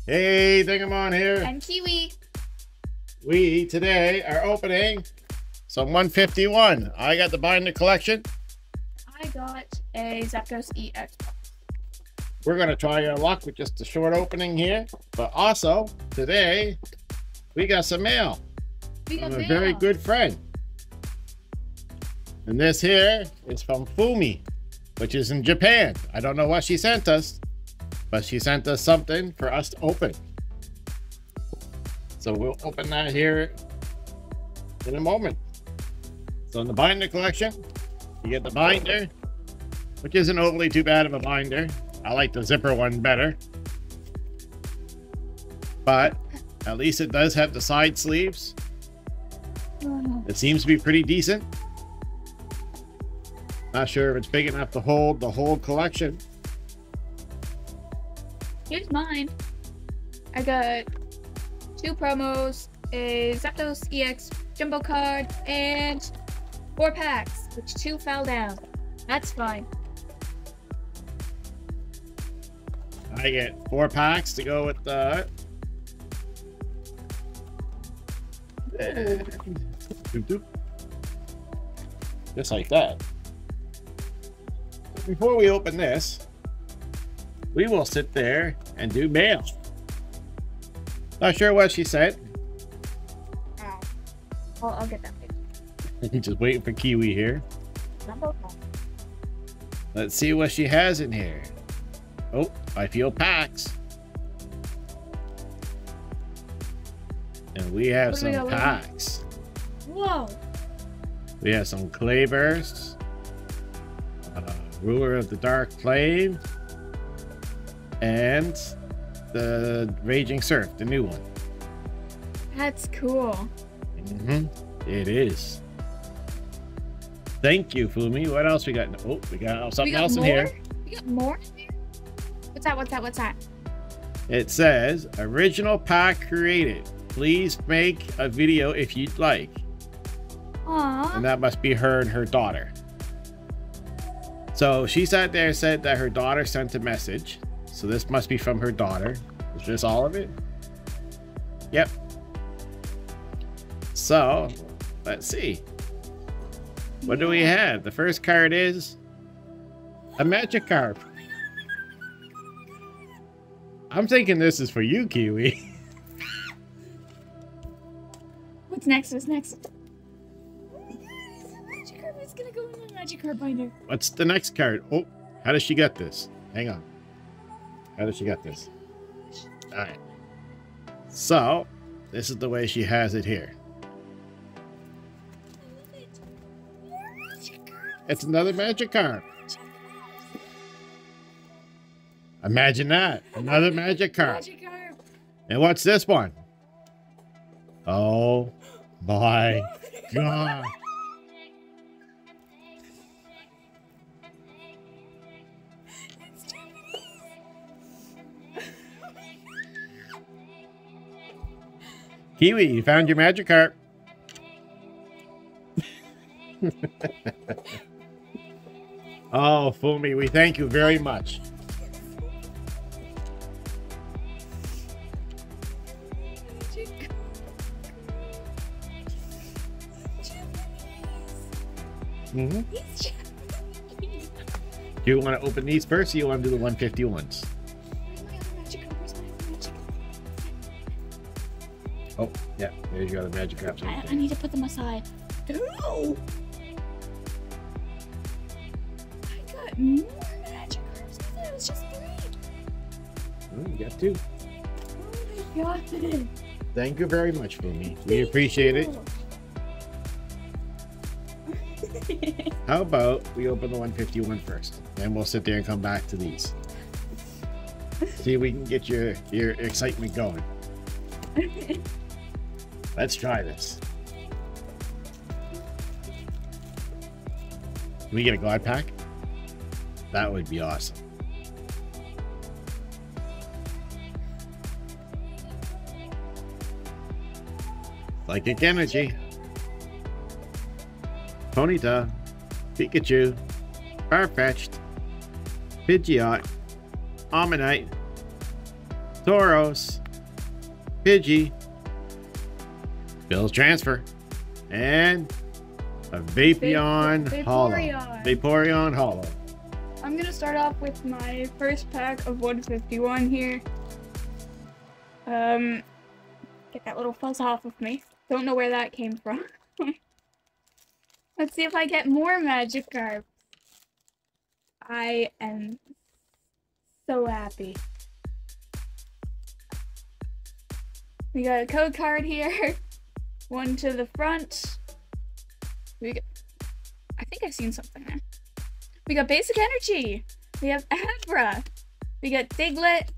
Hey, Dingamon here. And Kiwi. We today are opening some 151. I got the binder collection. I got a Zapdos EX. We're going to try our luck with just a short opening here. But also, today, we got some mail from a very good friend. And this here is from Fumi, which is in Japan. I don't know what she sent us, but she sent us something for us to open. So we'll open that here in a moment. So in the binder collection, you get the binder, which isn't overly too bad of a binder. I like the zipper one better. But at least it does have the side sleeves. It seems to be pretty decent. Not sure if it's big enough to hold the whole collection. Here's mine. I got 2 promos, a Zapdos EX jumbo card, and 4 packs, which 2 fell down. That's fine. I get 4 packs to go with the... Just like that. Before we open this, we will sit there and do mail. Not sure what she said. I'll get that picture. Just waiting for Kiwi here. Let's see what she has in here. Oh, I feel packs. And we have some packs. Whoa! We have some Claybursts. Ruler of the Dark Flame. And the Raging Surf, the new one. That's cool. It is. Thank you, Fumi. What else we got? Oh, we got something else in here. We got more in here? What's that? It says, original pack created. Please make a video if you'd like. Aww. And that must be her and her daughter. So she sat there and said that her daughter sent a message. So this must be from her daughter. Is this all of it? Yep. So, let's see. What do we have? The first card is a Magikarp. I'm thinking this is for you, Kiwi. What's next? Oh my god, it's a Magikarp. It's gonna go in the Magikarp binder. What's the next card? Oh, how does she get this? Hang on. How does she get this? All right. So, this is the way she has it here. It's another Magikarp. Imagine that. Another Magikarp. And what's this one? Oh my god. Kiwi, you found your Magikarp. Oh, Fumi, we thank you very much. Do you want to open these first, or you want to do the 151s? Oh, yeah, there you go, the Magikarp. I need to put them aside. No! I got more Magikarps. I thought it was just 3. Oh, you got 2. Oh my god. Thank you very much, Fumi. We appreciate it. How about we open the 151 first, and we'll sit there and come back to these. See if we can get your excitement going. Let's try this. Can we get a God pack? That would be awesome. Psychic Energy. Ponyta. Pikachu, Farfetch'd, Pidgeot, Omanyte, Tauros, Pidgey, Bill's Transfer, and a Vaporeon Hollow. Vaporeon Hollow. I'm gonna start off with my first pack of 151 here. Get that little fuzz off of me. Don't know where that came from. Let's see if I get more Magikarp. I am so happy. We got a code card here. One to the front. I think I've seen something there. We got Basic Energy. We have Abra. We got Diglett,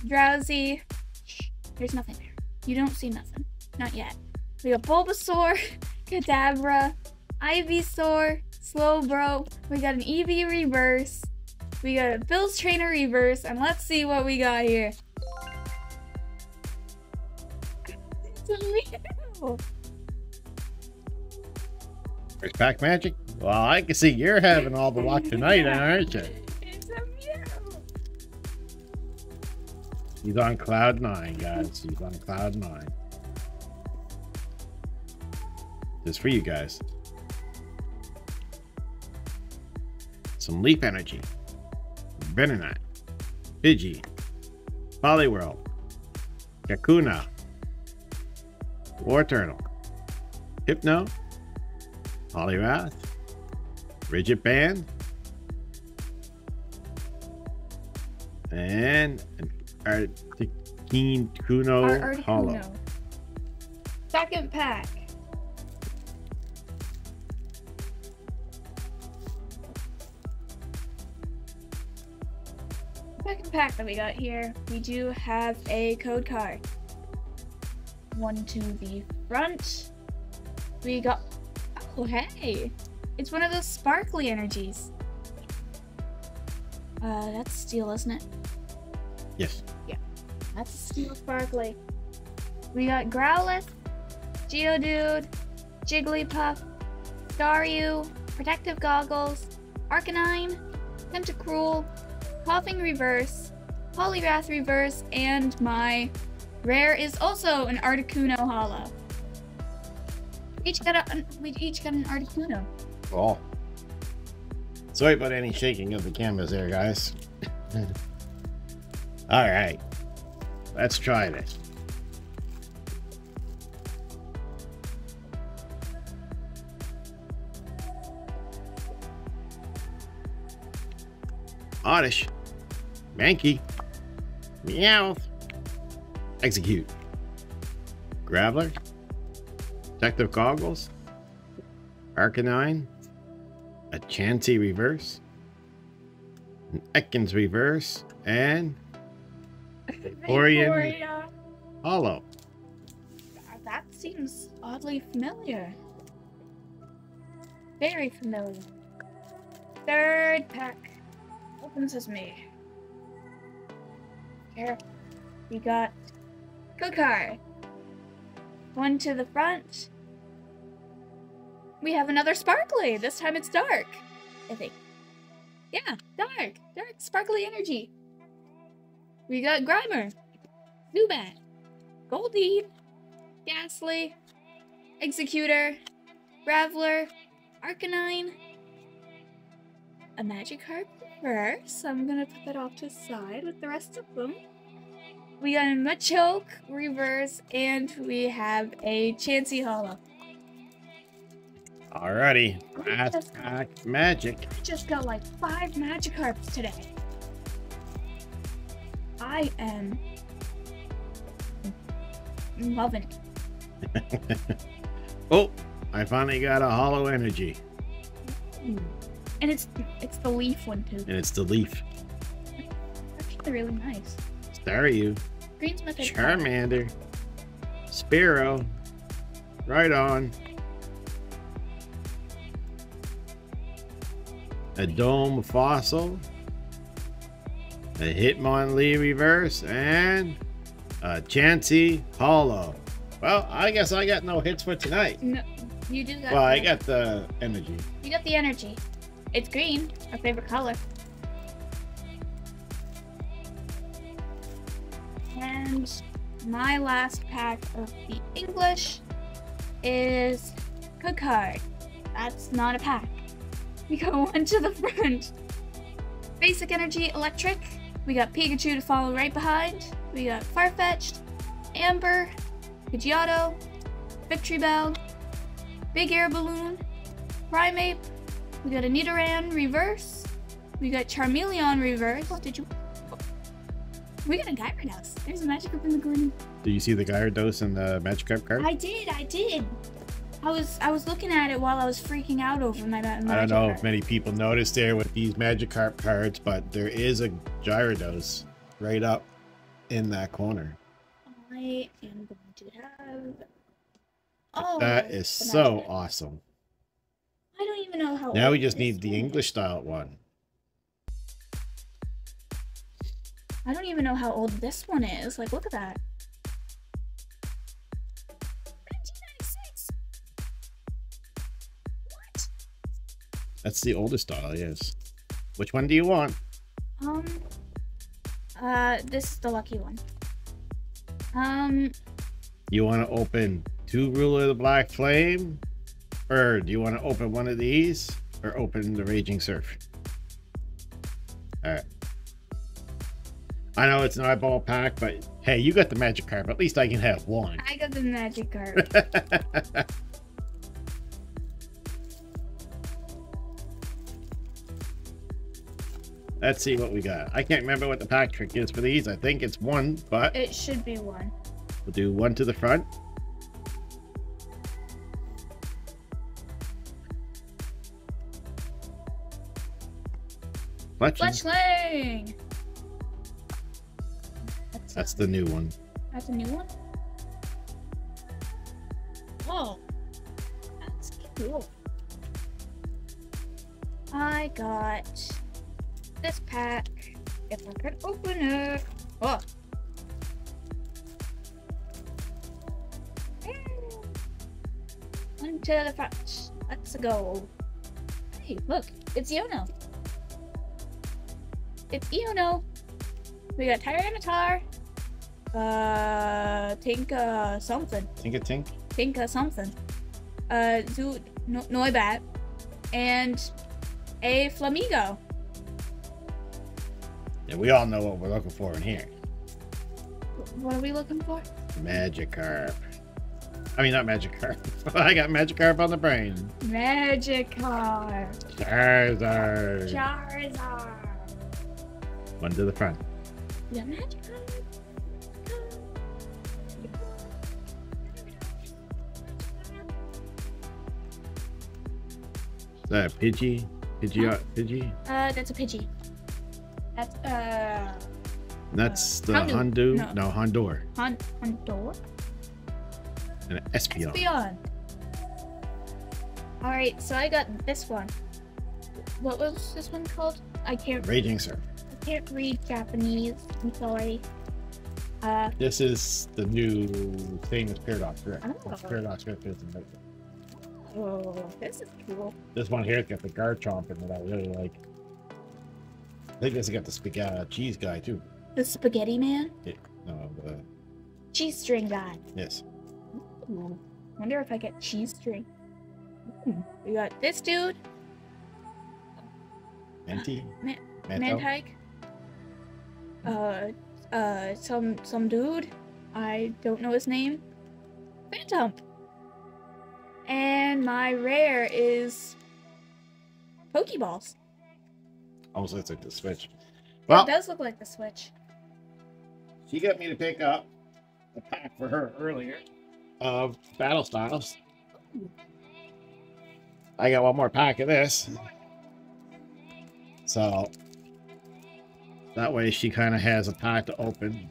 Drowsy. Shh, there's nothing there. You don't see nothing. Not yet. We got Bulbasaur, Kadabra, Ivysaur, Slowbro. We got an Eevee Reverse. We got a Bill's Trainer Reverse. And let's see what we got here. It's a Mew. First pack magic? Well, I can see you're having all the luck tonight, aren't you? It's a Mew. He's on cloud 9, guys. He's on cloud 9. Just for you guys. Some Leaf Energy. Venonat. Pidgey. Poliwhirl. Kakuna. Wartortle. Hypno. Poliwrath. Rigid Band. And an Articuno Hollow. Second pack. Second pack that we got here, we do have a code card. One to the front. We got, oh hey, it's one of those sparkly energies. That's steel, isn't it? Yes. Yeah, that's steel sparkly. We got Growlithe, Geodude, Jigglypuff, Staryu, Protective Goggles, Arcanine, Tentacruel, Coughing Reverse, Poliwrath Reverse, and my rare is also an Articuno Hollow. We each got an Articuno. Oh. Sorry about any shaking of the canvas there, guys. All right. Let's try this. Oddish. Mankey. Meowth. Execute. Graveler. Protective Goggles. Arcanine. A Chansey Reverse. An Ekans Reverse. And Vaporeon Hollow. That seems oddly familiar. Very familiar. Third pack. Open sesame. Here we got code card. One to the front. We have another sparkly. This time it's dark, I think. Yeah, dark. Dark sparkly energy. We got Grimer, Zubat, Goldeen, Ghastly, Executor, Graveler, Arcanine, a Magikarp Reverse. I'm gonna put that off to the side with the rest of them. We got a Machoke Reverse, and we have a Chansey Hollow. Alrighty, last pack magic. I just got like 5 Magikarps today. I am loving it. Oh, I finally got a Hollow Energy. And it's the leaf one too. And it's the leaf. Actually really nice. Staryu. Green's my favorite color. Charmander. Spearow. Right on. A Dome Fossil. A Hitmonlee Reverse. And a Chansey Hollow. Well, I guess I got no hits for tonight. No, you do that. Well, I got the energy. You got the energy. It's green, our favorite color. And And my last pack of the English is Good Card. That's not a pack. We got one to the front. Basic Energy Electric. We got Pikachu to follow right behind. We got Farfetch'd, Amber, Pidgeotto, Victory Bell, Big Air Balloon, Primeape. We got a Nidoran Reverse. We got Charmeleon Reverse. Oh, did you? We got a Gyarados. There's a Magikarp in the garden. Do you see the Gyarados and the Magikarp card? I did. I was looking at it while I was freaking out over my Magikarp. I don't know if many people noticed there with these Magikarp cards, but there is a Gyarados right up in that corner. I am going to have. Oh, That is so awesome. I don't even know how. Now we old just this need the one is. English style one. I don't even know how old this one is. Like, look at that. 1996. What? That's the older style, yes. Which one do you want? This is the lucky one. You want to open 2 Ruler of the Black Flame? Or do you want to open one of these? Or open the Raging Surf? Alright. I know it's an eyeball pack, but hey, you got the Magikarp. At least I can have one. I got the Magikarp. Let's see what we got. I can't remember what the pack trick is for these. I think it's 1, but It should be one. we'll do 1 to the front. Fletchling! That's the new one. That's a new one? Oh. That's cool. I got this pack. If I could open it. Oh. One to the front. Let's go. Hey, look. It's Iono. It's Iono. We got Tyranitar. Tinka something. Tink. Tinka something. Noibat. And a Flamigo. Yeah, we all know what we're looking for in here. What are we looking for? Magikarp. I mean, not Magikarp. I got Magikarp on the brain. Magikarp. Charizard. Charizard. 1 to the front. We got Magikarp. Is that a Pidgey? Pidgey? That's a Pidgey. That's the Houndoom. Houndoom? No, Houndour. Houndour? And an Espeon. Espeon. Alright, so I got this one. What was this one called? I can't Raging Surf. read Japanese. I'm sorry. This is the new famous Paradox Rift. Oh. Paradox Rift is the Oh, this is cool. This one here's got the Garchomp in it. I really like. I think this has got the spaghetti cheese guy too. The Spaghetti Man? Yeah, no, Cheese string guy. yes. Ooh. Wonder if I get cheese string. We got this dude. Menti. Mantike. Some dude. I don't know his name. Phantom. And my rare is Pokeballs. Almost looks like the Switch. It Well, does look like the Switch. she got me to pick up a pack for her earlier of Battle Styles. I got one more pack of this. So that way she kind of has a pack to open.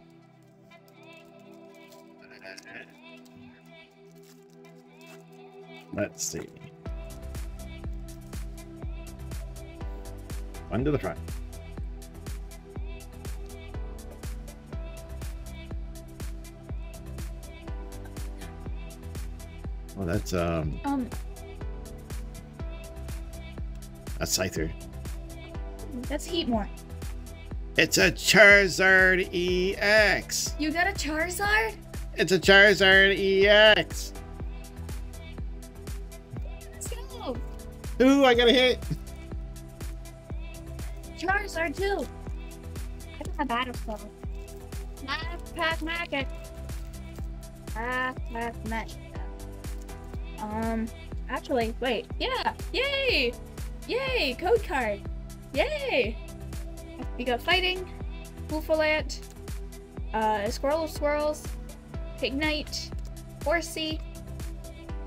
Let's see. 1 to the front. Oh, that's Scyther. That's Heatmore. It's a Charizard EX. You got a Charizard? It's a Charizard EX. Let's go. Ooh, I got a hit. Charizard too. I got a battle spell. Pack Magic. Pack Magic. Actually, wait. Yeah. Yay! Yay! Code card. Yay! We got Fighting, Wolfalant, Squirrel of Swirls, Ignite, Horsey,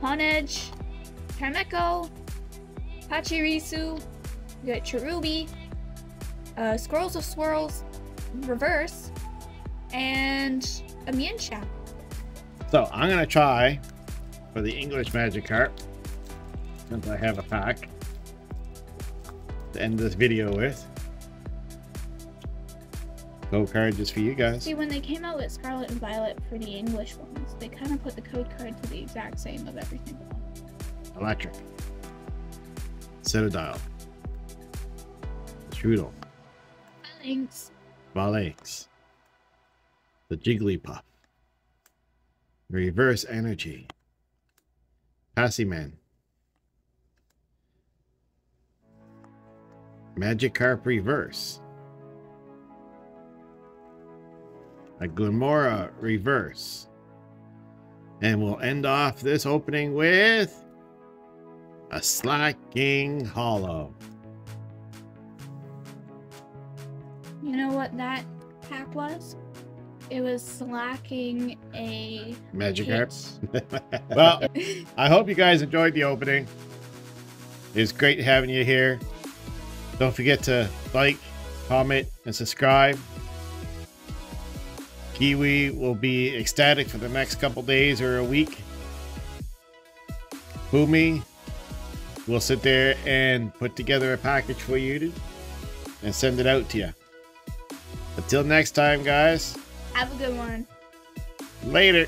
Honedge, Tameko, Pachirisu, we got Cherubi, Squirrels of Swirls, Reverse, and a Mienshao. So I'm gonna try for the English Magikarp, since I have a pack to end this video with. Code card just for you guys. See, when they came out with Scarlet and Violet for the English ones, they kind of put the code card to the exact same of every single one. Electric, Citadel, Strudel, Thanks. Valax, the Jigglypuff, Reverse Energy, Passy-Man, Magikarp Reverse, a Glimmora Reverse, and we'll end off this opening with a Slacking Hollow. You know what that pack was? It was slacking a Magikarp. hit. Well, I hope you guys enjoyed the opening. It's great having you here. Don't forget to like, comment, and subscribe. Kiwi will be ecstatic for the next couple days or a week. Boomy will sit there and put together a package for you and send it out to you. Until next time, guys. Have a good one. Later.